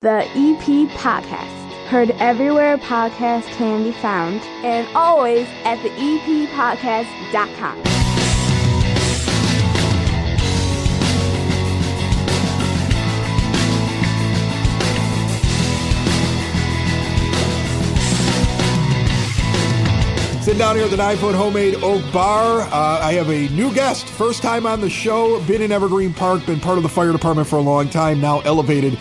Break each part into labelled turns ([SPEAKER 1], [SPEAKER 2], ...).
[SPEAKER 1] The EP Podcast. Heard everywhere podcasts can be found, and always at the eppodcast.com.
[SPEAKER 2] Sitting down here at the 9-foot homemade oak bar. I have a new guest. First time on the show. Been in Evergreen Park. Been part of the fire department for a long time. Now elevated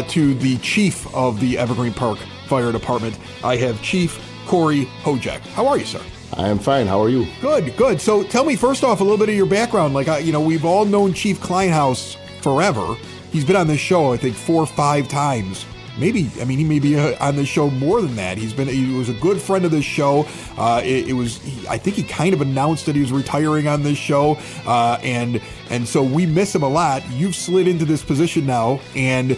[SPEAKER 2] to the chief of the Evergreen Park Fire Department. I have Chief Corey Hojek. How are you, sir?
[SPEAKER 3] I am fine. How are you?
[SPEAKER 2] Good. So tell me first off a little bit of your background. Like, we've all known Chief Kleinhaus forever. He's been on this show, I think, 4 or 5 times. Maybe, he may be on this show more than that. He was a good friend of this show. I think he kind of announced that he was retiring on this show. And so we miss him a lot. You've slid into this position now, and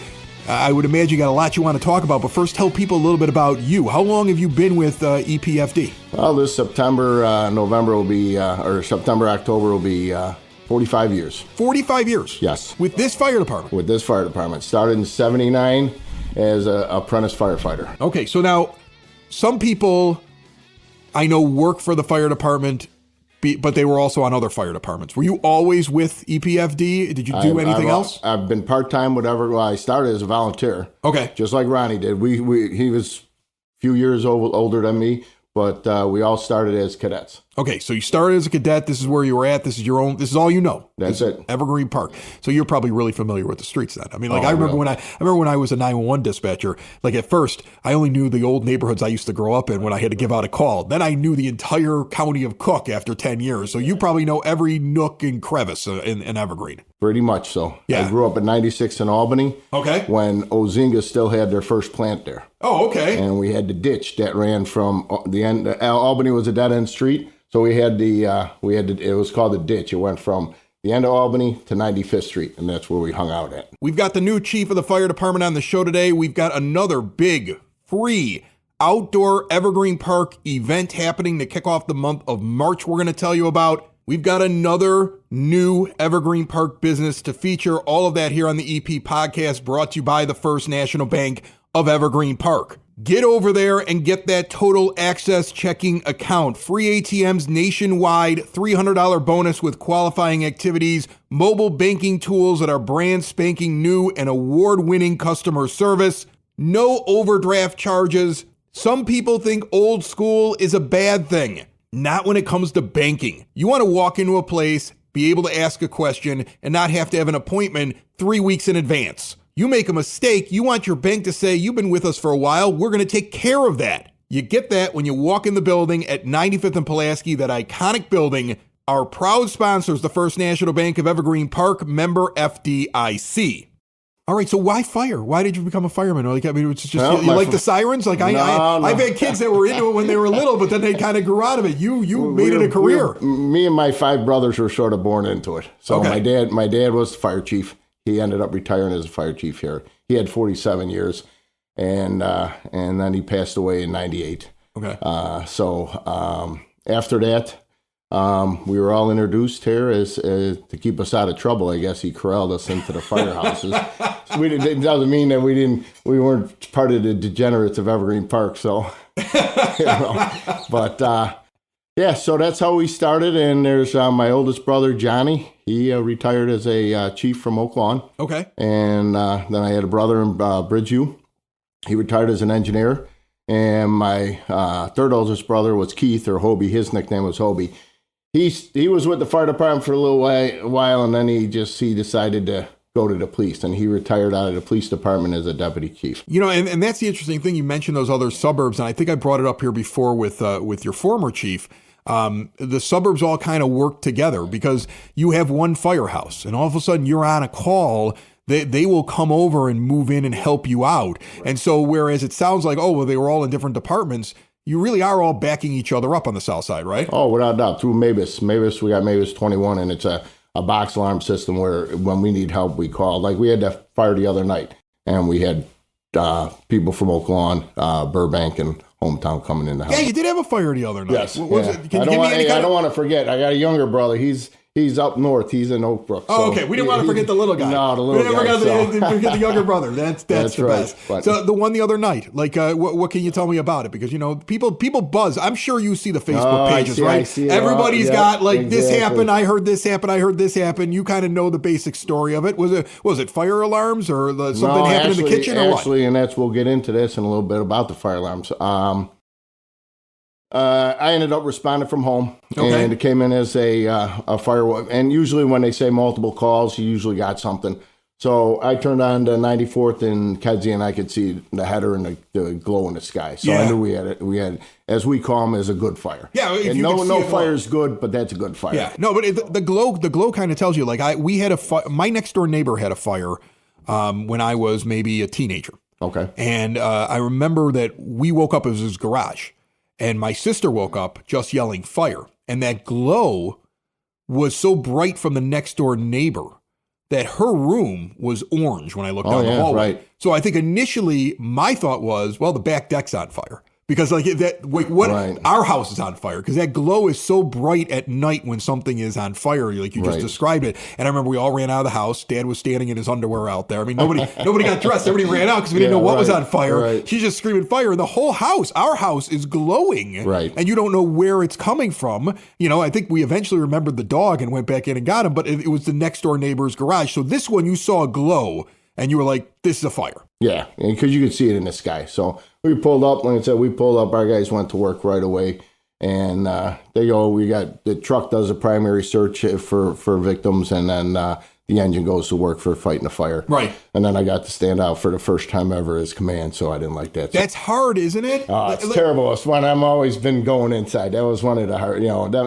[SPEAKER 2] I would imagine you got a lot you want to talk about, but first tell people a little bit about you. How long have you been with EPFD?
[SPEAKER 3] Well, this September, October will be 45 years.
[SPEAKER 2] 45 years?
[SPEAKER 3] Yes.
[SPEAKER 2] With this fire department?
[SPEAKER 3] With this fire department. Started in 1979 as an apprentice firefighter.
[SPEAKER 2] Okay, so now some people I know work for the fire department, but they were also on other fire departments. Were you always with EPFD? Did you do anything else?
[SPEAKER 3] I've been part-time, whatever. Well, I started as a volunteer. Okay. Just like Ronnie did. He was a few years older than me, but we all started as cadets.
[SPEAKER 2] Okay, so you started as a cadet. This is where you were at. This is all you know.
[SPEAKER 3] That's it.
[SPEAKER 2] Evergreen Park. So you're probably really familiar with the streets then. I remember when I was a 911 dispatcher, like at first I only knew the old neighborhoods I used to grow up in when I had to give out a call. Then I knew the entire county of Cook after 10 years. So you probably know every nook and crevice in Evergreen.
[SPEAKER 3] Pretty much so. Yeah. I grew up in 96 in Albany. Okay. When Ozinga still had their first plant there.
[SPEAKER 2] Oh, okay.
[SPEAKER 3] And we had the ditch that ran from the end. Albany was a dead end street. So it was called the ditch. It went from the end of Albany to 95th Street, and that's where we hung out at.
[SPEAKER 2] We've got the new chief of the fire department on the show today. We've got another big, free, outdoor Evergreen Park event happening to kick off the month of March we're going to tell you about. We've got another new Evergreen Park business to feature. All of that here on the EP Podcast, brought to you by the First National Bank of Evergreen Park. Get over there and get that total access checking account. Free ATMs nationwide, $300 bonus with qualifying activities, mobile banking tools that are brand spanking new and award-winning customer service, no overdraft charges. Some people think old school is a bad thing. Not when it comes to banking. You want to walk into a place, be able to ask a question, and not have to have an appointment 3 weeks in advance. You make a mistake, you want your bank to say, you've been with us for a while, we're going to take care of that. You get that when you walk in the building at 95th and Pulaski, that iconic building. Our proud sponsors, the First National Bank of Evergreen Park, member FDIC. All right, so why fire? Why did you become a fireman? It's just, you like the sirens? Like I've had kids that were into it when they were little, but then they kind of grew out of it. You made it a career.
[SPEAKER 3] Me and my 5 brothers were sort of born into it. So okay. My dad was the fire chief. He ended up retiring as a fire chief here. He had 47 years, and then he passed away in 98. Okay. After that, we were all introduced here as to keep us out of trouble. I guess he corralled us into the firehouses. So it doesn't mean that we weren't part of the degenerates of Evergreen Park. So, yeah, so that's how we started. And there's my oldest brother, Johnny. He retired as a chief from Oak Lawn. Okay. And then I had a brother in Bridgeview. He retired as an engineer. And my third oldest brother was Keith, or Hobie. His nickname was Hobie. He was with the fire department for a little while, and then he decided to go to the police, and he retired out of the police department as a deputy chief.
[SPEAKER 2] And that's the interesting thing. You mentioned those other suburbs, and I think I brought it up here before with your former chief. The suburbs all kind of work together because you have one firehouse, and all of a sudden you're on a call. They will come over and move in and help you out. Right. And so whereas it sounds like, they were all in different departments, you really are all backing each other up on the south side, right?
[SPEAKER 3] Oh, without doubt. Through Mavis, we got Mavis 21, and it's a box alarm system where when we need help, we call. Like we had that fire the other night, and we had people from Oak Lawn, Burbank, and Hometown coming in the house.
[SPEAKER 2] Yeah, you did have a fire the other night.
[SPEAKER 3] Yes. I don't want to forget. I got a younger brother. He's He's up north. He's in Oak Brook.
[SPEAKER 2] Oh, okay. We didn't want to forget the little guy.
[SPEAKER 3] No, the little guy.
[SPEAKER 2] We didn't forget the younger brother. That's the
[SPEAKER 3] right.
[SPEAKER 2] best.
[SPEAKER 3] But,
[SPEAKER 2] so the one the other night, like, what can you tell me about it? Because, people buzz. I'm sure you see the Facebook pages, right?
[SPEAKER 3] I see
[SPEAKER 2] Everybody's got, like,
[SPEAKER 3] exactly.
[SPEAKER 2] this happened, I heard this happen, I heard this happen. You kind of know the basic story of it. Was it fire alarms or something happened in the kitchen or what?
[SPEAKER 3] Actually, and we'll get into this in a little bit about the fire alarms. I ended up responding from home, and it came in as a fire. And usually when they say multiple calls, you usually got something. So I turned on to 94th and Kedzie, and I could see the header and the glow in the sky. So I knew we had, as we call them, as a good fire.
[SPEAKER 2] Yeah,
[SPEAKER 3] and no fire is good, but that's a good fire.
[SPEAKER 2] Yeah, no, but the glow kind of tells you. Like we had my next door neighbor had a fire when I was maybe a teenager.
[SPEAKER 3] Okay,
[SPEAKER 2] and I remember that we woke up, it was his garage. And my sister woke up just yelling fire. And that glow was so bright from the next door neighbor that her room was orange when I looked down the hallway.
[SPEAKER 3] Right.
[SPEAKER 2] So I think initially my thought was, well, the back deck's on fire. Because our house is on fire because that glow is so bright at night when something is on fire, like you just described it. And I remember we all ran out of the house. Dad was standing in his underwear out there. I mean, nobody got dressed. Everybody ran out because we didn't know what was on fire.
[SPEAKER 3] Right.
[SPEAKER 2] She's just screaming fire, and the whole house, our house, is glowing.
[SPEAKER 3] Right.
[SPEAKER 2] And you don't know where it's coming from. I think we eventually remembered the dog and went back in and got him, but it was the next door neighbor's garage. So this one, you saw a glow, and you were like, "This is a fire."
[SPEAKER 3] Yeah, because you could see it in the sky. So we pulled up. Like I said, our guys went to work right away. And they go, the truck does a primary search for victims. And then the engine goes to work for fighting a fire.
[SPEAKER 2] Right.
[SPEAKER 3] And then I got to stand out for the first time ever as command. So I didn't like that.
[SPEAKER 2] That's hard, isn't it?
[SPEAKER 3] Oh, it's terrible. It's one I've always been going inside. That was one of the hard,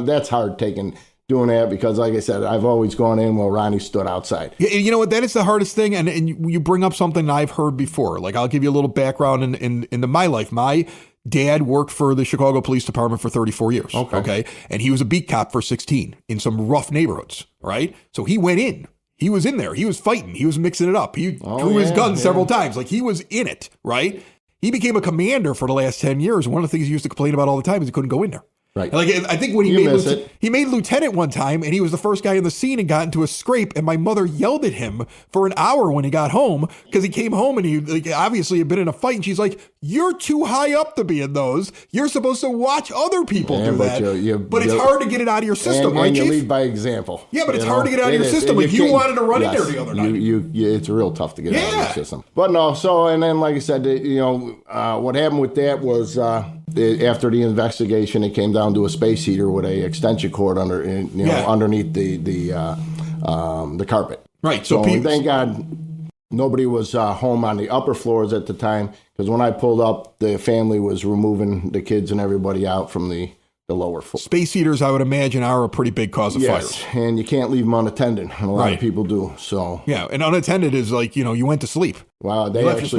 [SPEAKER 3] that's hard doing that because, like I said, I've always gone in while Ronnie stood outside.
[SPEAKER 2] You know what? That is the hardest thing. And you bring up something that I've heard before. Like, I'll give you a little background into my life. My dad worked for the Chicago Police Department for 34 years. Okay. And he was a beat cop for 16 in some rough neighborhoods. Right. So he went in. He was in there. He was fighting. He was mixing it up. He drew his gun several times. Like, he was in it. Right. He became a commander for the last 10 years. One of the things he used to complain about all the time is he couldn't go in there.
[SPEAKER 3] Right.
[SPEAKER 2] Like, I think when he made lieutenant one time, and he was the first guy in the scene and got into a scrape, and my mother yelled at him for an hour when he got home because he came home and he obviously had been in a fight, and she's like, "You're too high up to be in those. You're supposed to watch other people do that." But it's hard to get it out of your system, right,
[SPEAKER 3] and you
[SPEAKER 2] Chief?
[SPEAKER 3] lead by example.
[SPEAKER 2] Yeah, but it's hard to get out of your system. Like, you wanted to run in there the other night.
[SPEAKER 3] It's real tough to get out of your system. But no, and then like I said, what happened with that was after the investigation, it came down to a space heater with a extension cord underneath the carpet.
[SPEAKER 2] Right.
[SPEAKER 3] So thank God nobody was home on the upper floors at the time, because when I pulled up, the family was removing the kids and everybody out from the lower floor.
[SPEAKER 2] Space heaters, I would imagine, are a pretty big cause of fires.
[SPEAKER 3] And you can't leave them unattended, and a lot of people do. So
[SPEAKER 2] yeah, and unattended is like, you went to sleep.
[SPEAKER 3] Well, it's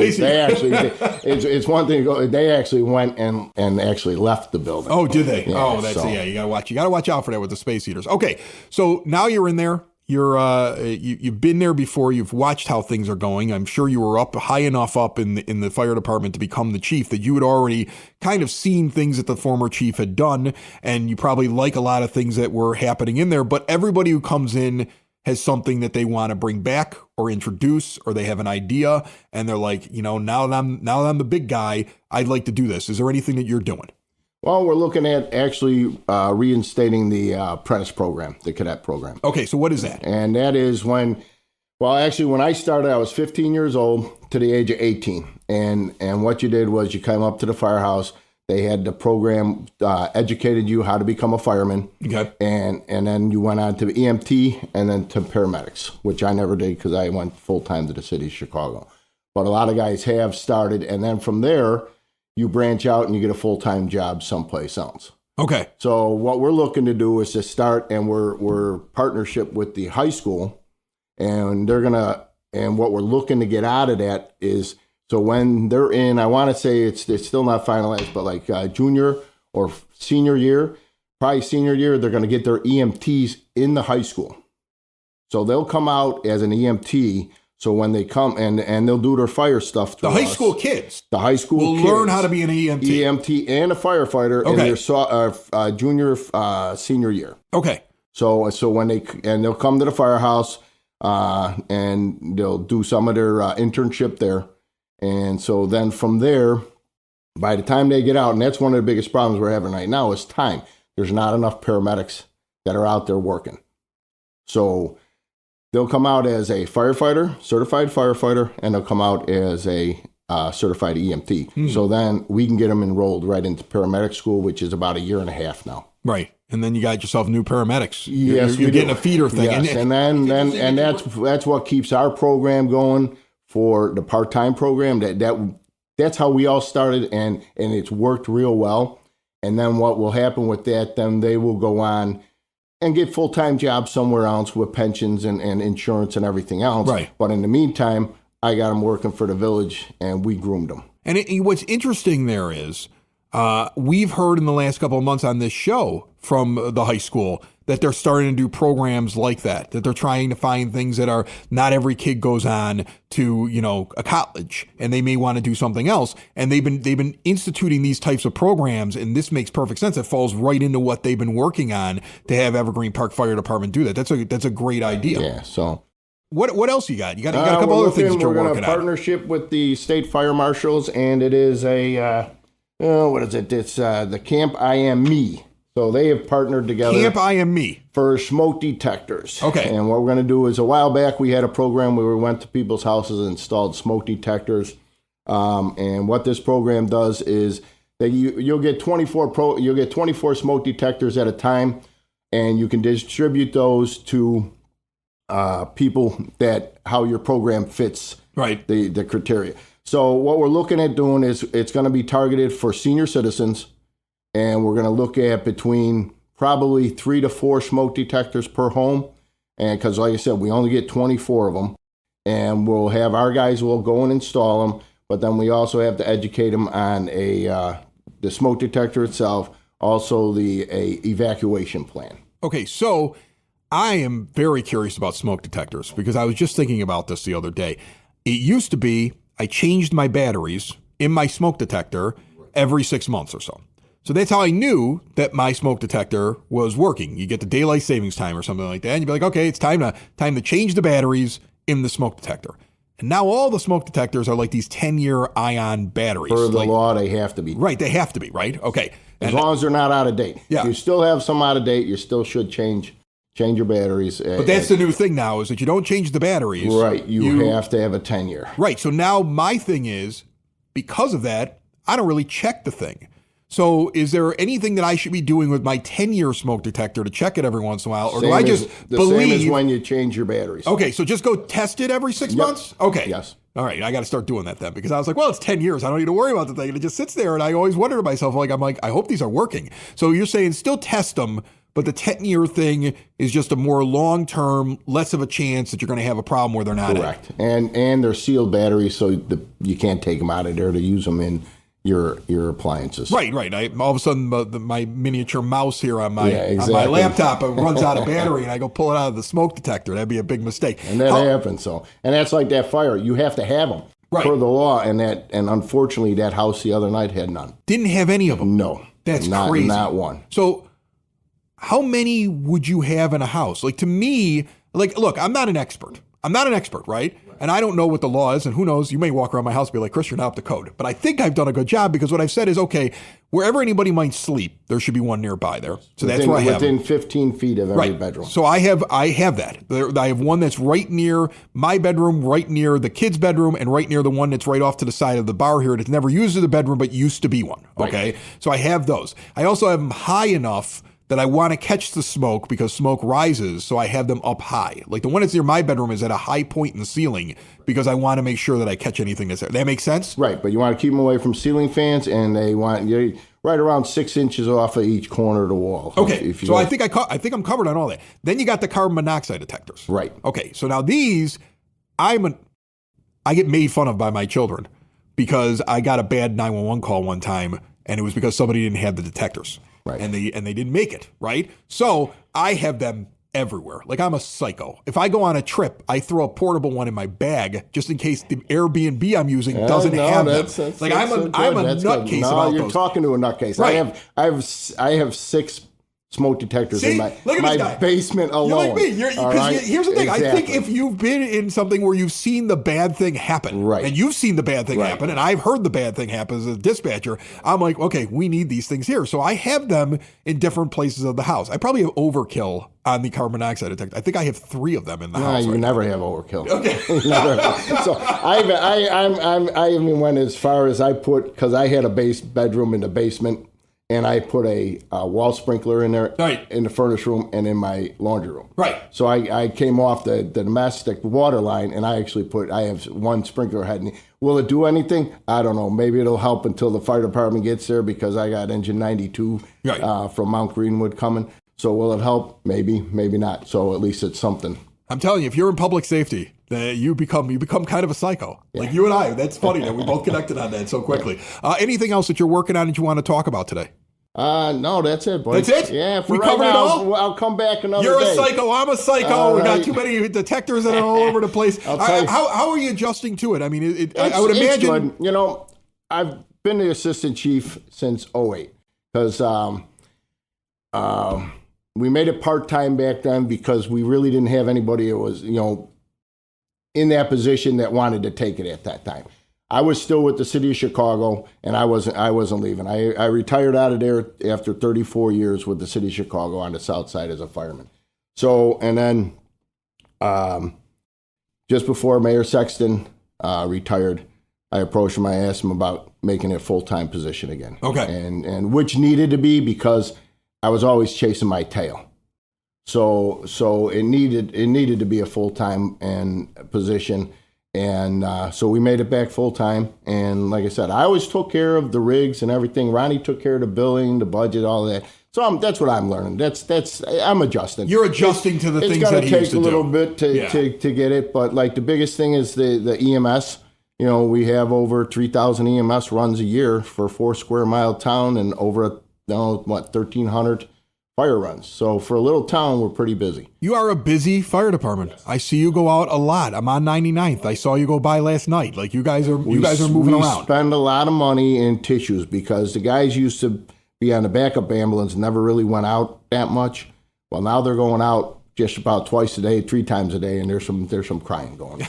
[SPEAKER 3] one thing to go. They actually went and actually left the building.
[SPEAKER 2] Oh, did they? Yeah, you gotta watch out for that with the space heaters. Okay, so now you're in there. You've been there before. You've watched how things are going. I'm sure you were up high enough up in the fire department to become the chief that you had already kind of seen things that the former chief had done, and you probably like a lot of things that were happening in there. But everybody who comes in has something that they want to bring back or introduce, or they have an idea, and they're like, now that I'm the big guy, I'd like to do this. Is there anything that you're doing?
[SPEAKER 3] Well, we're looking at actually reinstating the apprentice program, the cadet program.
[SPEAKER 2] Okay, so what is that?
[SPEAKER 3] And that is when I started, I was 15 years old to the age of 18. And what you did was you came up to the firehouse. They had the program educated you how to become a fireman.
[SPEAKER 2] Okay.
[SPEAKER 3] And then you went on to EMT and then to paramedics, which I never did because I went full-time to the city of Chicago. But a lot of guys have started, and then from there, you branch out and you get a full-time job someplace else.
[SPEAKER 2] Okay.
[SPEAKER 3] So what we're looking to do is to start, and we're partnership with the high school, and and what we're looking to get out of that is, so when they're in, I want to say it's still not finalized, but like junior or senior year, probably senior year, they're going to get their EMTs in the high school. So they'll come out as an EMT. So when they come and they'll do their fire stuff through
[SPEAKER 2] the high school kids.
[SPEAKER 3] The high school
[SPEAKER 2] will
[SPEAKER 3] kids
[SPEAKER 2] learn how to be an EMT.
[SPEAKER 3] EMT and a firefighter in their junior, senior year.
[SPEAKER 2] Okay.
[SPEAKER 3] So when they'll come to the firehouse, and they'll do some of their internship there. And so then from there, by the time they get out, and that's one of the biggest problems we're having right now is time. There's not enough paramedics that are out there working. So they'll come out as a firefighter, certified firefighter, and they'll come out as a certified EMT. So then we can get them enrolled right into paramedic school, which is about 1.5 years now.
[SPEAKER 2] Right. And then you got yourself new paramedics.
[SPEAKER 3] Yes,
[SPEAKER 2] you're getting a feeder thing.
[SPEAKER 3] Yes, and that's what keeps our program going for the part-time program. That's how we all started, and it's worked real well. And then what will happen with that, then they will go on and get full-time jobs somewhere else with pensions and insurance and everything else.
[SPEAKER 2] Right.
[SPEAKER 3] But in the meantime, I got them working for the village, and we groomed them.
[SPEAKER 2] And what's interesting there is we've heard in the last couple of months on this show from the high school that they're starting to do programs like that they're trying to find things that are not every kid goes on to, a college, and they may want to do something else. And they've been instituting these types of programs, and this makes perfect sense. It falls right into what they've been working on to have Evergreen Park Fire Department do that. That's a great idea.
[SPEAKER 3] Yeah. So
[SPEAKER 2] what else you got? You got a couple other things that you're working on.
[SPEAKER 3] We're going to partnership with the state fire marshals, and it is what is it? It's the Camp I Am Me. So they have partnered together.
[SPEAKER 2] Camp I Am Me.
[SPEAKER 3] For smoke detectors.
[SPEAKER 2] Okay.
[SPEAKER 3] And what we're going to do is, a while back, we had a program where we went to people's houses and installed smoke detectors. And what this program does is that you'll get 24 smoke detectors at a time, and you can distribute those to people that how your program fits the criteria. So what we're looking at doing is it's going to be targeted for senior citizens, and we're going to look at between probably 3 to 4 smoke detectors per home. And because, like I said, we only get 24 of them, and we'll have our guys will go and install them. But then we also have to educate them on the smoke detector itself, also the evacuation plan.
[SPEAKER 2] Okay, so I am very curious about smoke detectors because I was just thinking about this the other day. It used to be I changed my batteries in my smoke detector every 6 months or so. So that's how I knew that my smoke detector was working. You get the daylight savings time or something like that, and you'd be like, okay, it's time to change the batteries in the smoke detector. And now all the smoke detectors are like these 10-year ion batteries.
[SPEAKER 3] Per the law, they have to be.
[SPEAKER 2] Right, they have to be, right? Okay.
[SPEAKER 3] As long as they're not out of date.
[SPEAKER 2] Yeah.
[SPEAKER 3] If you still have some out of date, you still should change your batteries.
[SPEAKER 2] But that's the new thing now, is that you don't change the batteries.
[SPEAKER 3] Right, you have to have a 10-year.
[SPEAKER 2] Right, so now my thing is, because of that, I don't really check the thing. So is there anything that I should be doing with my 10-year smoke detector to check it every once in a while? Or do I just believe...
[SPEAKER 3] Same as when you change your batteries.
[SPEAKER 2] Okay, so just go test it every 6 months? Okay.
[SPEAKER 3] Yes.
[SPEAKER 2] All right, I got to start doing that then, because I was like, well, it's 10 years. I don't need to worry about the thing. And it just sits there, and I always wonder to myself, I hope these are working. So you're saying still test them, but the 10-year thing is just a more long-term, less of a chance that you're going to have a problem where they're not.
[SPEAKER 3] Correct. And they're sealed batteries, so you can't take them out of there to use them in your appliances.
[SPEAKER 2] Right. All of a sudden, my miniature mouse here on my laptop runs out of battery, and I go pull it out of the smoke detector. That'd be a big mistake.
[SPEAKER 3] And that happens. And that's like that fire. You have to have them per the law. And unfortunately, that house the other night had none.
[SPEAKER 2] Didn't have any of them.
[SPEAKER 3] No,
[SPEAKER 2] that's crazy.
[SPEAKER 3] Not one.
[SPEAKER 2] So, how many would you have in a house? Like, to me, look, I'm not an expert, right? And I don't know what the law is, and who knows, you may walk around my house and be like, Chris, you're not up to code. But I think I've done a good job, because what I've said is, okay, wherever anybody might sleep, there should be one nearby there. So that's where I have
[SPEAKER 3] within 15 feet of every bedroom.
[SPEAKER 2] So I have that. I have one that's right near my bedroom, right near the kids' bedroom, and right near the one that's right off to the side of the bar here. It's never used as a bedroom, but used to be one. Okay, so I have those. I also have them high enough that I want to catch the smoke, because smoke rises, so I have them up high. Like the one that's near my bedroom is at a high point in the ceiling, because I want to make sure that I catch anything that's there. That makes sense?
[SPEAKER 3] Right, but you want to keep them away from ceiling fans, and they want you right around 6 inches off of each corner of the wall.
[SPEAKER 2] Okay, so I think I'm covered on all that. Then you got the carbon monoxide detectors.
[SPEAKER 3] Right.
[SPEAKER 2] Okay, so now these, I get made fun of by my children, because I got a bad 911 call one time, and it was because somebody didn't have the detectors.
[SPEAKER 3] Right.
[SPEAKER 2] And they didn't make it, right? So I have them everywhere. Like, I'm a psycho. If I go on a trip, I throw a portable one in my bag just in case the Airbnb I'm using doesn't have them. I'm a nutcase about those.
[SPEAKER 3] You're talking to a nutcase.
[SPEAKER 2] Right.
[SPEAKER 3] I have 6 smoke detectors
[SPEAKER 2] See?
[SPEAKER 3] in my
[SPEAKER 2] Look at this guy.
[SPEAKER 3] basement alone.
[SPEAKER 2] You're like me. Here's the thing.
[SPEAKER 3] Exactly.
[SPEAKER 2] I think if you've been in something where you've seen the bad thing happen,
[SPEAKER 3] right,
[SPEAKER 2] and you've seen the bad thing happen, and I've heard the bad thing happen as a dispatcher, I'm like, okay, we need these things here. So I have them in different places of the house. I probably have overkill on the carbon monoxide detector. I think I have 3 of them in the house.
[SPEAKER 3] You
[SPEAKER 2] right
[SPEAKER 3] never
[SPEAKER 2] now.
[SPEAKER 3] have overkill.
[SPEAKER 2] Okay.
[SPEAKER 3] So I even went as far as I put, because I had a bedroom in the basement, and I put a wall sprinkler in there, in the furnace room and in my laundry room.
[SPEAKER 2] Right.
[SPEAKER 3] So I came off the domestic water line, and I actually I have one sprinkler head. Will it do anything? I don't know. Maybe it'll help until the fire department gets there, because I got engine 92 from Mount Greenwood coming. So will it help? Maybe, maybe not. So at least it's something.
[SPEAKER 2] I'm telling you, if you're in public safety, you become kind of a psycho. Yeah. Like you and I. That's funny that we both connected on that so quickly. Anything else that you're working on that you want to talk about today?
[SPEAKER 3] No, that's it, boy.
[SPEAKER 2] That's it?
[SPEAKER 3] Yeah,
[SPEAKER 2] we covered it all?
[SPEAKER 3] I'll come back another
[SPEAKER 2] You're
[SPEAKER 3] day.
[SPEAKER 2] a psycho. I'm a psycho. We got too many detectors that are all over the place. How are you adjusting to it? I mean, I would imagine.
[SPEAKER 3] It's good. You know, I've been the assistant chief since 2008, because we made it part-time back then, because we really didn't have anybody that was, in that position that wanted to take it at that time. I was still with the city of Chicago, and I wasn't leaving. I retired out of there after 34 years with the city of Chicago on the south side as a fireman. So, and then just before Mayor Sexton retired, I approached him. I asked him about making it a full-time position again.
[SPEAKER 2] Okay.
[SPEAKER 3] And which needed to be, because I was always chasing my tail. So it needed to be a full-time position. And so we made it back full-time. And like I said, I always took care of the rigs and everything. Ronnie took care of the billing, the budget, all that. So that's what I'm learning. I'm adjusting.
[SPEAKER 2] You're adjusting to the things that he used to do.
[SPEAKER 3] It's going to take a little bit to get it. But like the biggest thing is the EMS. We have over 3,000 EMS runs a year for a 4 square mile town, and over 1,300 fire runs. So for a little town, we're pretty busy.
[SPEAKER 2] You are a busy fire department. I see you go out a lot. I'm on 99th. I saw you go by last night. Like you guys are moving around.
[SPEAKER 3] We spend a lot of money in tissues, because the guys used to be on the backup ambulance and never really went out that much. Well, now they're going out just about twice a day, 3 times a day, and there's some crying going.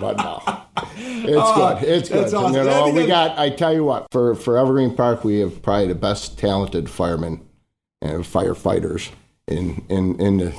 [SPEAKER 3] But no, it's good. It's good.
[SPEAKER 2] That's awesome.
[SPEAKER 3] I tell you what, for Evergreen Park, we have probably the best talented firemen and firefighters in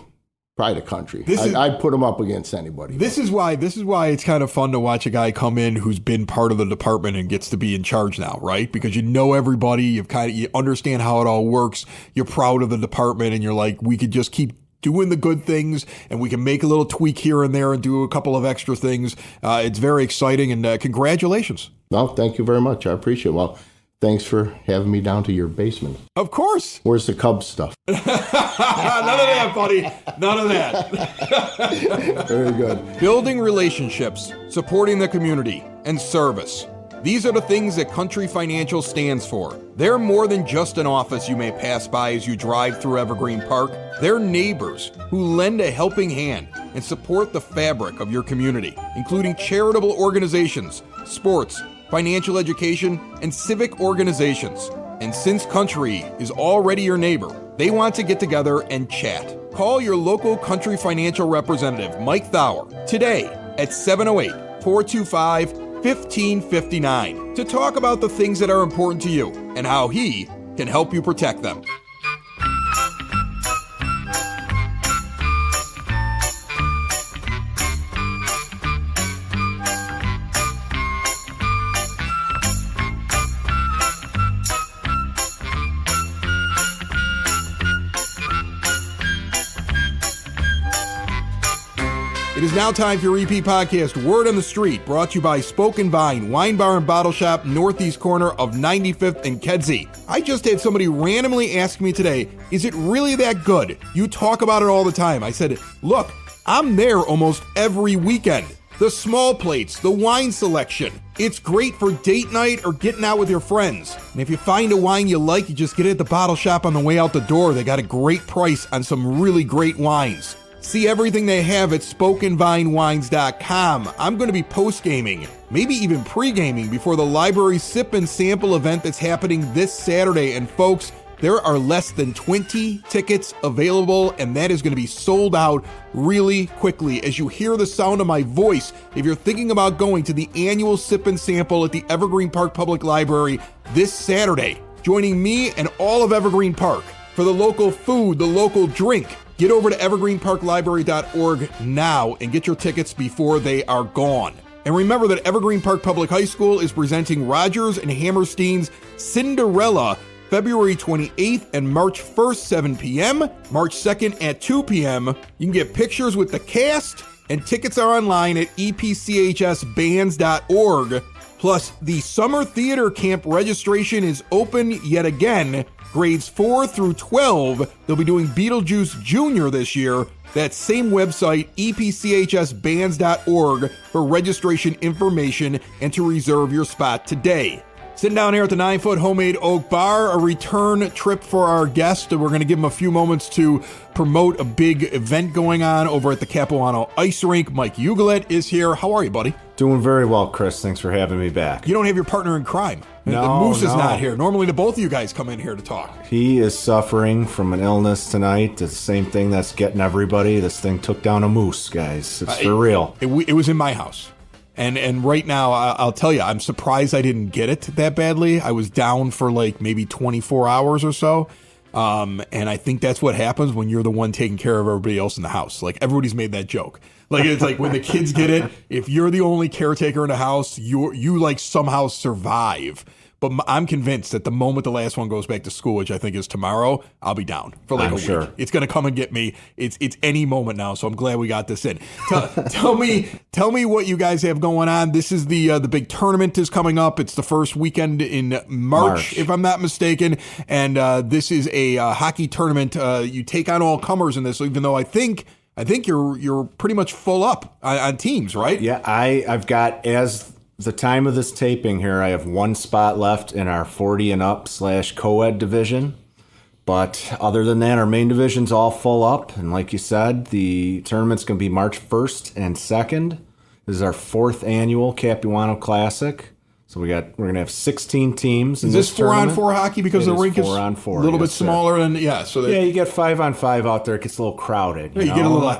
[SPEAKER 3] probably the country. I'd put them up against anybody.
[SPEAKER 2] This is why it's kind of fun to watch a guy come in who's been part of the department and gets to be in charge now, right? Because you know everybody, you understand how it all works. You're proud of the department, and you're like, we could just keep doing the good things, and we can make a little tweak here and there and do a couple of extra things. It's very exciting, and congratulations.
[SPEAKER 3] Well, thank you very much. I appreciate it. Well, thanks for having me down to your basement.
[SPEAKER 2] Of course.
[SPEAKER 3] Where's the Cubs stuff?
[SPEAKER 2] None of that, buddy. None of that.
[SPEAKER 3] Very good.
[SPEAKER 2] Building relationships, supporting the community, and service. These are the things that Country Financial stands for. They're more than just an office you may pass by as you drive through Evergreen Park. They're neighbors who lend a helping hand and support the fabric of your community, including charitable organizations, sports, financial education, and civic organizations. And since Country is already your neighbor, they want to get together and chat. Call your local Country Financial representative, Mike Thauer, today at 708-425-1559 to talk about the things that are important to you and how he can help you protect them. It is now time for your EP podcast, Word on the Street, brought to you by Spoken Vine, Wine Bar and Bottle Shop, northeast corner of 95th and Kedzie. I just had somebody randomly ask me today, is it really that good? You talk about it all the time. I said, look, I'm there almost every weekend. The small plates, the wine selection. It's great for date night or getting out with your friends. And if you find a wine you like, you just get it at the bottle shop on the way out the door. They got a great price on some really great wines. See everything they have at SpokenVineWines.com. I'm going to be post-gaming, maybe even pre-gaming before the library sip and sample event that's happening this Saturday. And folks, There are less than 20 tickets available, and that is going to be sold out really quickly. As you hear the sound of my voice, if you're thinking about going to the annual Sip and Sample at the Evergreen Park Public Library this Saturday, joining me and all of Evergreen Park for the local food, the local drink, get over to evergreenparklibrary.org now and get your tickets before they are gone. And remember that Evergreen Park Public High School is presenting Rodgers and Hammerstein's Cinderella February 28th and March 1st, 7 p.m., March 2nd at 2 p.m. You can get pictures with the cast, and tickets are online at epchsbands.org. Plus, the summer theater camp registration is open yet again. Grades 4 through 12, they'll be doing Beetlejuice Jr. this year. That same website, epchsbands.org, for registration information and to reserve your spot today. Sitting down here at the 9-foot homemade oak bar, a return trip for our guest. We're going to give him a few moments to promote a big event going on over at the Capuano Ice Rink. Mike Ugalet is here. How are you, buddy?
[SPEAKER 4] Doing very well, Chris. Thanks for having me back.
[SPEAKER 2] You don't have your partner in crime.
[SPEAKER 4] No,
[SPEAKER 2] the Moose is not here. Normally the both of you guys come in here to talk.
[SPEAKER 4] He is suffering from an illness tonight. It's the same thing that's getting everybody. This thing took down a moose, guys. It's for real.
[SPEAKER 2] It was in my house. And right now, I'll tell you, I'm surprised I didn't get it that badly. I was down for like maybe 24 hours or so. And I think that's what happens when you're the one taking care of everybody else in the house. Like, everybody's made that joke. Like, it's like when the kids get it, if you're the only caretaker in the house, you like somehow survive. But I'm convinced that the moment the last one goes back to school, which I think is tomorrow, I'll be down for like a week. Sure. It's going to come and get me. It's any moment now, so I'm glad we got this in. Tell me what you guys have going on. This is the big tournament is coming up. It's the first weekend in March, if I'm not mistaken. And this is a hockey tournament. You take on all comers in this, even though I think you're pretty much full up on teams, right?
[SPEAKER 4] Yeah, I've got, as the time of this taping here, I have one spot left in our 40 and up / co-ed division. But other than that, our main division's all full up. And like you said, the tournament's going to be March 1st and 2nd. This is our 4th annual Capuano Classic. So we're going to have 16 teams.
[SPEAKER 2] Is this 4-on-4 hockey because the rink is
[SPEAKER 4] 4-on-4,
[SPEAKER 2] a little bit smaller than So
[SPEAKER 4] you get 5-on-5 out there. It gets a little crowded.
[SPEAKER 2] You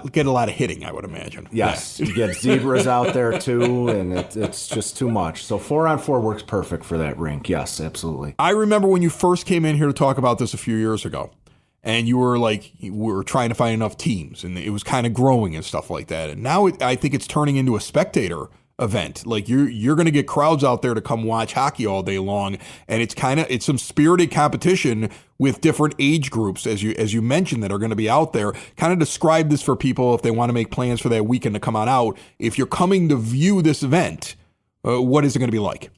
[SPEAKER 2] get a lot of hitting, I would imagine.
[SPEAKER 4] Yes, you get zebras out there too, and it's just too much. So 4-on-4 works perfect for that rink. Yes, absolutely.
[SPEAKER 2] I remember when you first came in here to talk about this a few years ago, and you were trying to find enough teams, and it was kind of growing and stuff like that. And now I think it's turning into a spectator event. Like you're going to get crowds out there to come watch hockey all day long, and it's some spirited competition with different age groups, as you mentioned, that are going to be out there. Kind of describe this for people if they want to make plans for that weekend to come on out. If you're coming to view this event, what is it going to be like?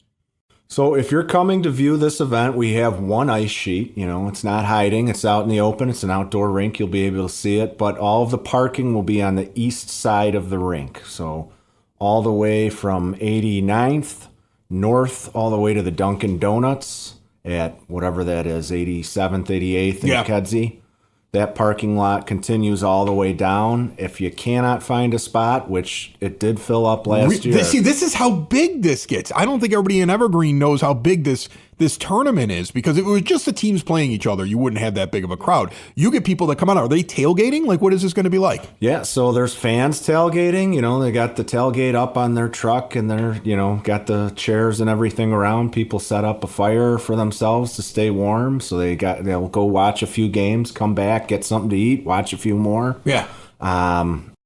[SPEAKER 4] So if you're coming to view this event, we have one ice sheet. It's not hiding. It's out in the open. It's an outdoor rink. You'll be able to see it, but all of the parking will be on the east side of the rink. So all the way from 89th north, all the way to the Dunkin' Donuts at whatever that is, 87th, 88th, and Kedzie. That parking lot continues all the way down. If you cannot find a spot, which it did fill up last year.
[SPEAKER 2] See, this is how big this gets. I don't think everybody in Evergreen knows how big this tournament is, because if it was just the teams playing each other, you wouldn't have that big of a crowd. You get people that come out. Are they tailgating? Like, what is this going to be like?
[SPEAKER 4] Yeah, so there's fans tailgating. They got the tailgate up on their truck, and they're, got the chairs and everything around. People set up a fire for themselves to stay warm. So they'll go watch a few games, come back, get something to eat, watch a few more.
[SPEAKER 2] Yeah.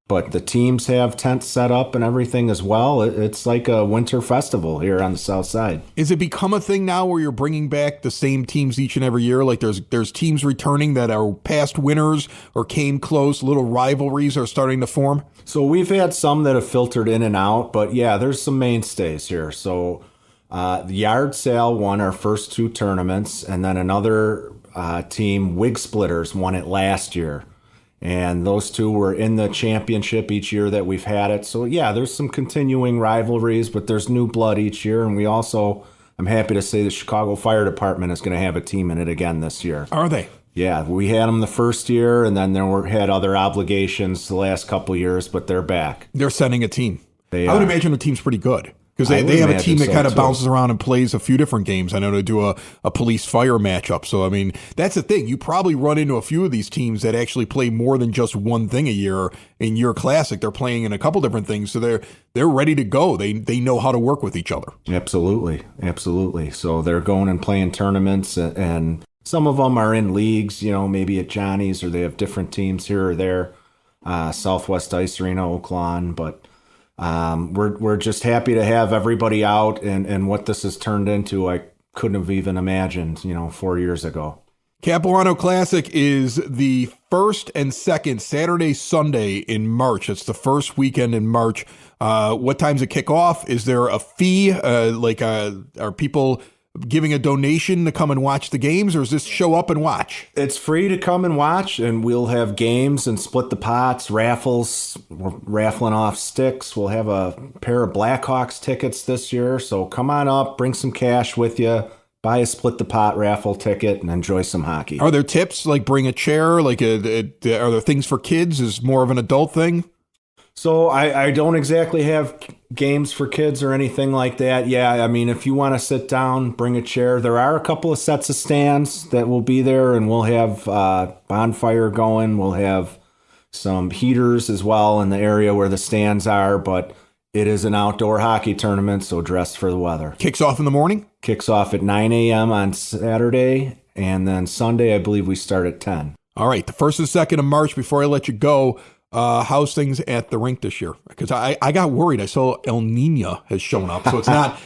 [SPEAKER 4] But the teams have tents set up and everything as well. It's like a winter festival here on the south side.
[SPEAKER 2] Is it become a thing now where you're bringing back the same teams each and every year? Like there's teams returning that are past winners or came close, little rivalries are starting to form?
[SPEAKER 4] So we've had some that have filtered in and out, but yeah, there's some mainstays here. So the Yard Sale won our first 2 tournaments, and then another team, Wig Splitters, won it last year. And those 2 were in the championship each year that we've had it. So, yeah, there's some continuing rivalries, but there's new blood each year. And we also, I'm happy to say the Chicago Fire Department is going to have a team in it again this year.
[SPEAKER 2] Are they?
[SPEAKER 4] Yeah, we had them the first year, and then had other obligations the last couple of years, but they're back.
[SPEAKER 2] They're sending a team.
[SPEAKER 4] I
[SPEAKER 2] would imagine the team's pretty good. Because they have a team that kind of bounces around and plays a few different games. I know they do a police-fire matchup. So, I mean, that's the thing. You probably run into a few of these teams that actually play more than just one thing a year in your classic. They're playing in a couple different things, so they're ready to go. They know how to work with each other. Absolutely.
[SPEAKER 4] So they're going and playing tournaments, and some of them are in leagues, maybe at Johnny's, or they have different teams here or there. Southwest Ice Arena, Oaklawn, but we're just happy to have everybody out, and what this has turned into, I couldn't have even imagined, 4 years ago.
[SPEAKER 2] Capuano Classic is the first and second Saturday, Sunday in March. It's the first weekend in March. What time's it kick off? Is there a fee? Are people giving a donation to come and watch the games, or is this show up and watch?
[SPEAKER 4] It's free to come and watch, and we'll have games and split the pots, raffles. We're raffling off sticks. We'll have a pair of Blackhawks tickets this year, so come on up, bring some cash with you, buy a split the pot raffle ticket, and enjoy some hockey.
[SPEAKER 2] Are there tips, like bring a chair? Are there things for kids? Is more of an adult thing?
[SPEAKER 4] So I don't exactly have games for kids or anything like that. Yeah, I mean, if you want to sit down, bring a chair. There are a couple of sets of stands that will be there, and we'll have bonfire going. We'll have some heaters as well in the area where the stands are, but it is an outdoor hockey tournament, so dress for the weather.
[SPEAKER 2] Kicks off in the morning?
[SPEAKER 4] Kicks off at 9 a.m. on Saturday, and then Sunday, I believe we start at 10.
[SPEAKER 2] All right, the 1st and 2nd of March, before I let you go, how's things at the rink this year? Because I got worried. I saw El Nino has shown up, so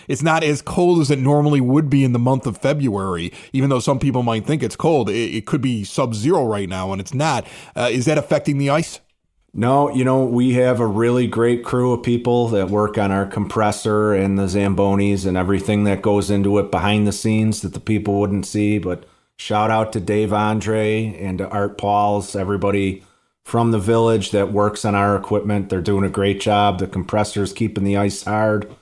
[SPEAKER 2] it's not as cold as it normally would be in the month of February. Even though some people might think it's cold, it could be sub-zero right now, and it's not. Is that affecting the ice?
[SPEAKER 4] No, we have a really great crew of people that work on our compressor and the Zambonis and everything that goes into it behind the scenes that the people wouldn't see. But shout out to Dave Andre and to Art Pauls, everybody from the village that works on our equipment. They're doing a great job. The compressor's keeping the ice hard.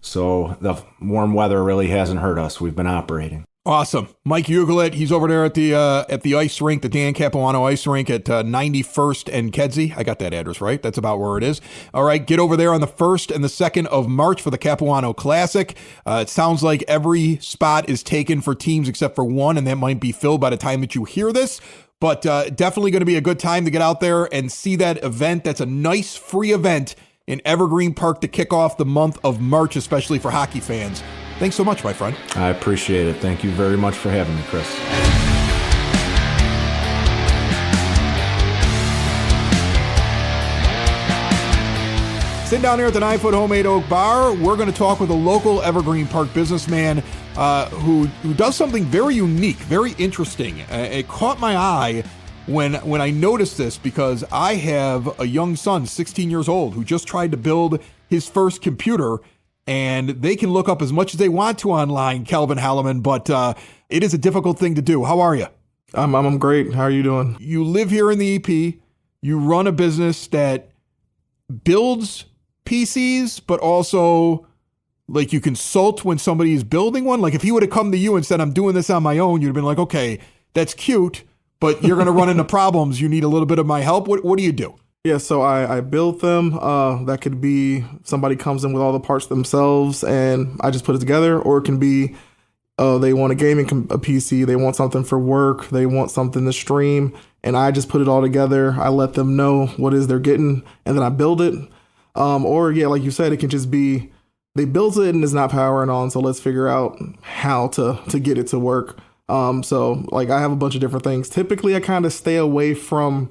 [SPEAKER 4] So the warm weather really hasn't hurt us. We've been operating.
[SPEAKER 2] Awesome. Mike Ugalit, he's over there at the ice rink, the Dan Capuano ice rink at 91st and Kedzie. I got that address right. That's about where it is. All right, get over there on the 1st and the 2nd of March for the Capuano Classic. It sounds like every spot is taken for teams except for one, and that might be filled by the time that you hear this. But definitely going to be a good time to get out there and see that event. That's a nice free event in Evergreen Park to kick off the month of March, especially for hockey fans. Thanks so much, my friend.
[SPEAKER 4] I appreciate it. Thank you very much for having me, Chris.
[SPEAKER 2] Sitting down here at the 9-foot Homemade Oak Bar, we're going to talk with a local Evergreen Park businessman who does something very unique, very interesting. It caught my eye when I noticed this because I have a young son, 16 years old, who just tried to build his first computer, and they can look up as much as they want to online, Kelvin Halleman, but it is a difficult thing to do. How are you?
[SPEAKER 5] I'm great. How are you doing?
[SPEAKER 2] You live here in the EP. You run a business that builds PCs, but also like you consult when somebody is building one. Like if he would have come to you and said, I'm doing this on my own, you'd have been like, okay, that's cute, but you're going to run into problems. You need a little bit of my help. What do you do?
[SPEAKER 5] Yeah, so I build them. That could be somebody comes in with all the parts themselves and I just put it together, or it can be they want a PC, they want something for work, they want something to stream, and I just put it all together. I let them know what it is they're getting, and then I build it. Or yeah, like you said, it can just be they built it and it's not powering on, so let's figure out how to get it to work. So like I have a bunch of different things. Typically, I kind of stay away from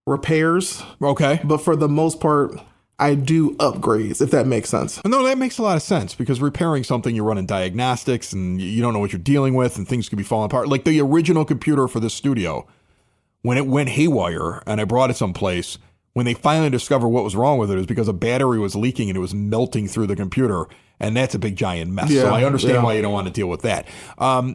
[SPEAKER 5] repairs.
[SPEAKER 2] Okay.
[SPEAKER 5] But for the most part, I do upgrades, if that makes sense.
[SPEAKER 2] No, that makes a lot of sense because repairing something, you're running diagnostics and you don't know what you're dealing with and things could be falling apart. Like the original computer for this studio, when it went haywire and I brought it someplace, when they finally discovered what was wrong with it, it was because a battery was leaking and it was melting through the computer. And that's a big giant mess.
[SPEAKER 5] Yeah,
[SPEAKER 2] so I understand why you don't want to deal with that.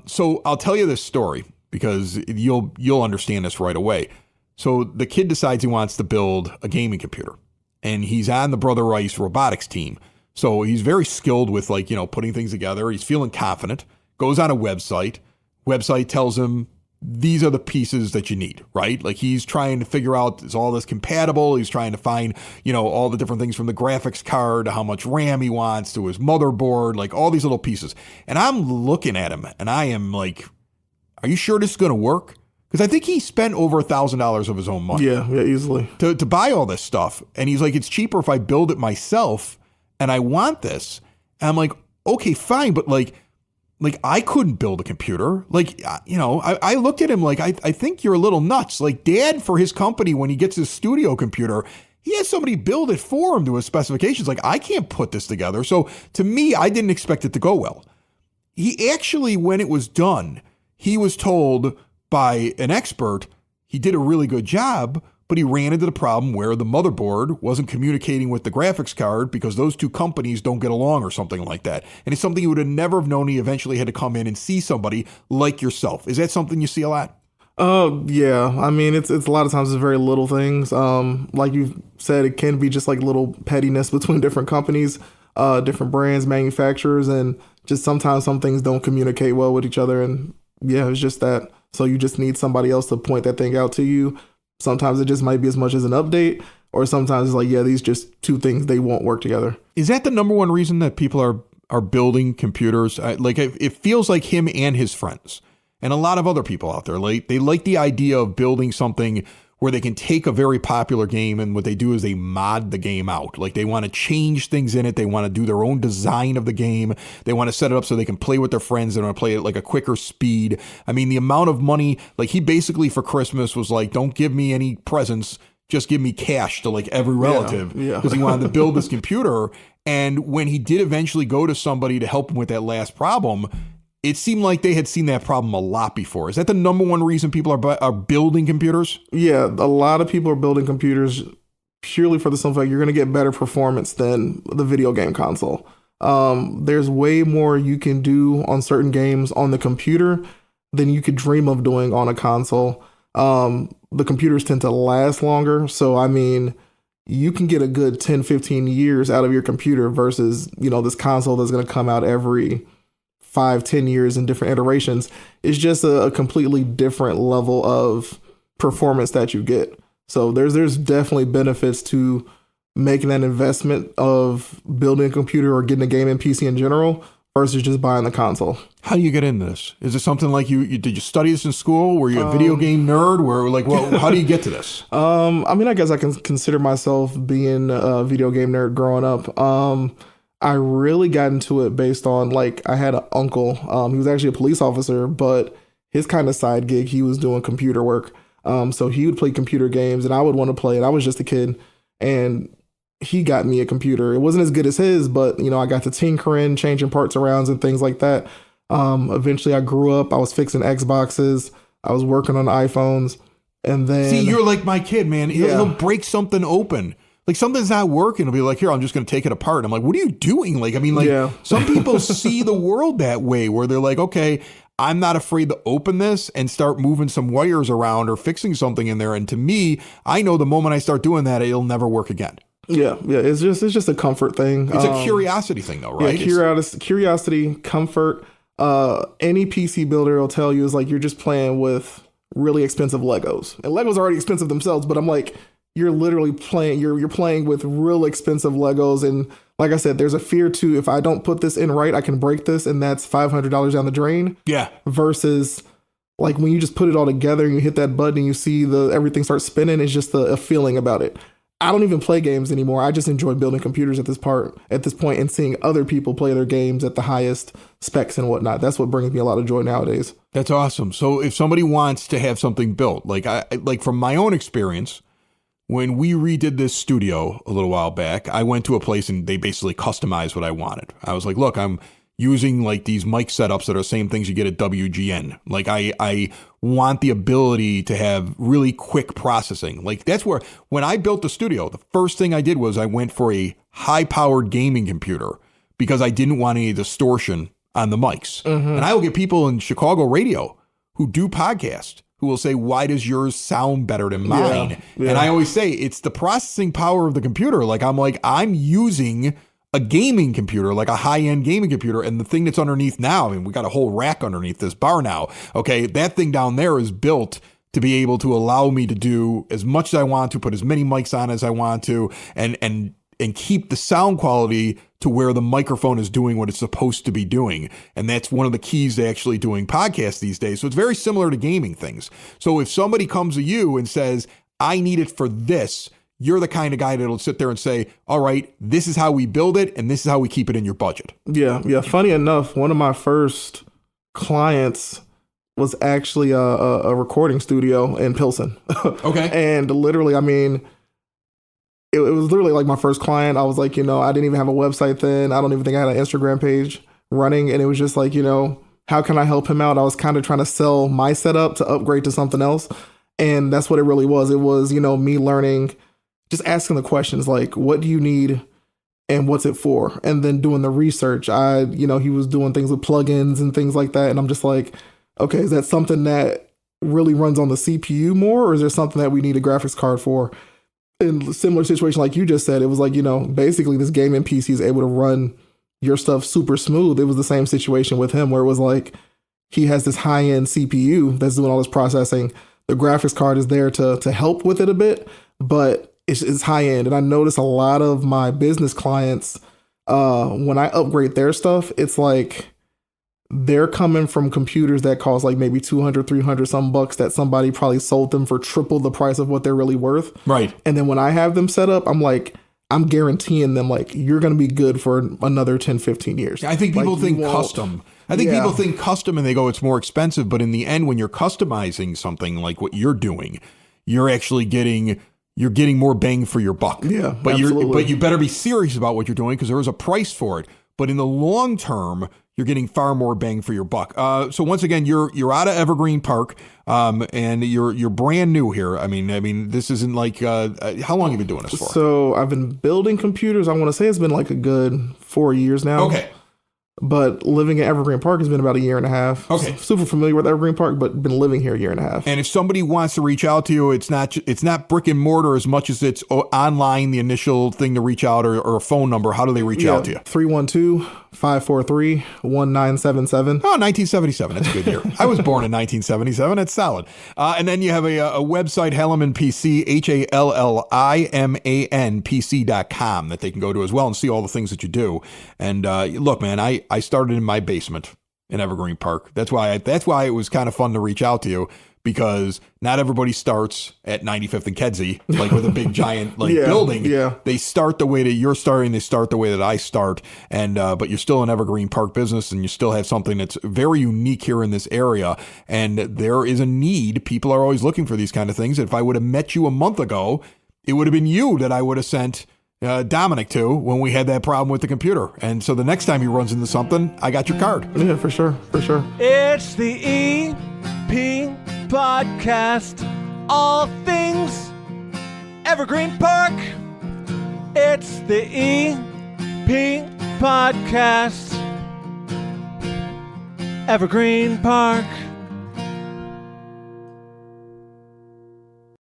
[SPEAKER 2] So I'll tell you this story because you'll understand this right away. So the kid decides he wants to build a gaming computer and he's on the Brother Rice robotics team. So he's very skilled with putting things together. He's feeling confident, goes on a website tells him these are the pieces that you need, right? Like he's trying to figure out, is all this compatible? He's trying to find, all the different things from the graphics card to how much RAM he wants to his motherboard, like all these little pieces. And I'm looking at him and I am like, are you sure this is going to work? Because I think he spent over $1,000 of his own money.
[SPEAKER 5] Yeah, easily.
[SPEAKER 2] To buy all this stuff. And he's like, it's cheaper if I build it myself and I want this. And I'm like, okay, fine. But like I couldn't build a computer. Like, I looked at him like, I think you're a little nuts. Like Dad, for his company, when he gets his studio computer, he has somebody build it for him to his specifications. Like, I can't put this together. So to me, I didn't expect it to go well. He actually, when it was done, he was told by an expert, he did a really good job, but he ran into the problem where the motherboard wasn't communicating with the graphics card because those two companies don't get along or something like that. And it's something he would have never have known. He eventually had to come in and see somebody like yourself. Is that something you see a lot?
[SPEAKER 5] Yeah. I mean, it's a lot of times it's very little things. Like you said, it can be just like little pettiness between different companies, different brands, manufacturers, and just sometimes some things don't communicate well with each other. And yeah, it's just that. So you just need somebody else to point that thing out to you. Sometimes it just might be as much as an update, or sometimes it's like, yeah, these just two things, they won't work together.
[SPEAKER 2] Is that the number one reason that people are building computers? It feels like him and his friends and a lot of other people out there, like they like the idea of building something where they can take a very popular game and what they do is they mod the game out. Like they want to change things in it. They want to do their own design of the game. They want to set it up so they can play with their friends. They want to play it like a quicker speed. I mean, the amount of money, like he basically for Christmas was like, don't give me any presents, just give me cash to like every relative because he wanted to build this computer. And when he did eventually go to somebody to help him with that last problem, it seemed like they had seen that problem a lot before. Is that the number one reason people are building computers?
[SPEAKER 5] Yeah, a lot of people are building computers purely for the simple fact you're going to get better performance than the video game console. There's way more you can do on certain games on the computer than you could dream of doing on a console. The computers tend to last longer. So, I mean, you can get a good 10, 15 years out of your computer versus, this console that's going to come out every 5-10 years in different iterations. It's just a completely different level of performance that you get. So there's definitely benefits to making that investment of building a computer or getting a gaming PC in general versus just buying the console.
[SPEAKER 2] How do you get into this? Is it something like you did you study this in school? Were you a video game nerd? How do you get to this?
[SPEAKER 5] I mean, I guess I can consider myself being a video game nerd growing up. I really got into it based on, I had an uncle. He was actually a police officer, but his kind of side gig, he was doing computer work. So he would play computer games and I would want to play it. I was just a kid and he got me a computer. It wasn't as good as his, but, I got to tinkering, changing parts around and things like that. Eventually I grew up. I was fixing Xboxes. I was working on iPhones. And then...
[SPEAKER 2] See, you're like my kid, man. He'll break something open. Like something's not working. It'll be like, here, I'm just going to take it apart. I'm like, what are you doing? Some people see the world that way where they're like, okay, I'm not afraid to open this and start moving some wires around or fixing something in there. And to me, I know the moment I start doing that, it'll never work again.
[SPEAKER 5] Yeah. It's just a comfort thing.
[SPEAKER 2] It's a curiosity thing though, right?
[SPEAKER 5] Yeah, curiosity, comfort. Any PC builder will tell you is like, you're just playing with really expensive Legos. And Legos are already expensive themselves, but I'm like, you're literally playing, you're playing with real expensive Legos. And like I said, there's a fear too, if I don't put this in right, I can break this and that's $500 down the drain.
[SPEAKER 2] Yeah.
[SPEAKER 5] Versus like when you just put it all together and you hit that button and you see everything start spinning, it's just a feeling about it. I don't even play games anymore. I just enjoy building computers at this point and seeing other people play their games at the highest specs and whatnot. That's what brings me a lot of joy nowadays.
[SPEAKER 2] That's awesome. So if somebody wants to have something built, like from my own experience, when we redid this studio a little while back, I went to a place and they basically customized what I wanted. I was like, look, I'm using like these mic setups that are the same things you get at WGN. Like I want the ability to have really quick processing. Like that's where, when I built the studio, the first thing I did was I went for a high powered gaming computer because I didn't want any distortion on the mics. Mm-hmm. And I will get people in Chicago radio who do podcasts who will say, why does yours sound better than mine? Yeah. And I always say, it's the processing power of the computer. I'm using a gaming computer, like a high-end gaming computer, and the thing that's underneath now, I mean, we got a whole rack underneath this bar now, okay? That thing down there is built to be able to allow me to do as much as I want to, put as many mics on as I want to, and keep the sound quality to where the microphone is doing what it's supposed to be doing. And that's one of the keys to actually doing podcasts these days. So it's very similar to gaming things. So if somebody comes to you and says, I need it for this, you're the kind of guy that'll sit there and say, all right, this is how we build it, and this is how we keep it in your budget.
[SPEAKER 5] Yeah. Funny enough, one of my first clients was actually a recording studio in Pilsen.
[SPEAKER 2] Okay.
[SPEAKER 5] And literally, I mean, it was literally like my first client. I was like, I didn't even have a website then. I don't even think I had an Instagram page running. And it was just like, how can I help him out? I was kind of trying to sell my setup to upgrade to something else. And that's what it really was. It was, me learning, just asking the questions like, what do you need and what's it for? And then doing the research. He was doing things with plugins and things like that. And I'm just like, okay, is that something that really runs on the CPU more? Or is there something that we need a graphics card for? In a similar situation like you just said, it was like, basically this gaming PC is able to run your stuff super smooth. It was the same situation with him where it was like, he has this high-end CPU that's doing all this processing. The graphics card is there to help with it a bit, but it's high end. And I notice a lot of my business clients, when I upgrade their stuff, it's like they're coming from computers that cost like maybe 200, 300 some bucks that somebody probably sold them for triple the price of what they're really worth.
[SPEAKER 2] Right.
[SPEAKER 5] And then when I have them set up, I'm guaranteeing them like, you're going to be good for another 10, 15 years.
[SPEAKER 2] I think people think custom. I think people think custom and they go, it's more expensive. But in the end, when you're customizing something like what you're doing, you're actually getting more bang for your buck.
[SPEAKER 5] Yeah,
[SPEAKER 2] but
[SPEAKER 5] absolutely.
[SPEAKER 2] you better be serious about what you're doing because there is a price for it. But in the long term, you're getting far more bang for your buck. So once again, you're out of Evergreen Park, and you're brand new here. I mean, this isn't like how long have you been doing this for?
[SPEAKER 5] So I've been building computers. I want to say it's been like a good 4 years now.
[SPEAKER 2] Okay.
[SPEAKER 5] But living in Evergreen Park has been about a year and a half.
[SPEAKER 2] Okay.
[SPEAKER 5] Super familiar with Evergreen Park, but been living here a year and a half.
[SPEAKER 2] And if somebody wants to reach out to you, it's not brick and mortar as much as it's online, the initial thing to reach out, or a phone number. How do they reach out to you?
[SPEAKER 5] 312-543-1977.
[SPEAKER 2] Oh, 1977. That's a good year. I was born in 1977. That's solid. And then you have a website, Halliman PC, HALLIMAN PC.com, that they can go to as well and see all the things that you do. And look, man, I started in my basement in Evergreen Park. That's why it was kind of fun to reach out to you, because not everybody starts at 95th and Kedzie, like with a big giant building.
[SPEAKER 5] Yeah.
[SPEAKER 2] They start the way that you're starting. They start the way that I start. And but you're still an Evergreen Park business, and you still have something that's very unique here in this area. And there is a need. People are always looking for these kind of things. If I would have met you a month ago, it would have been you that I would have sent Dominic to when we had that problem with the computer. And so the next time he runs into something, I got your card.
[SPEAKER 5] Yeah, for sure.
[SPEAKER 6] It's the EP Podcast, all things Evergreen Park. It's the EP Podcast, Evergreen Park.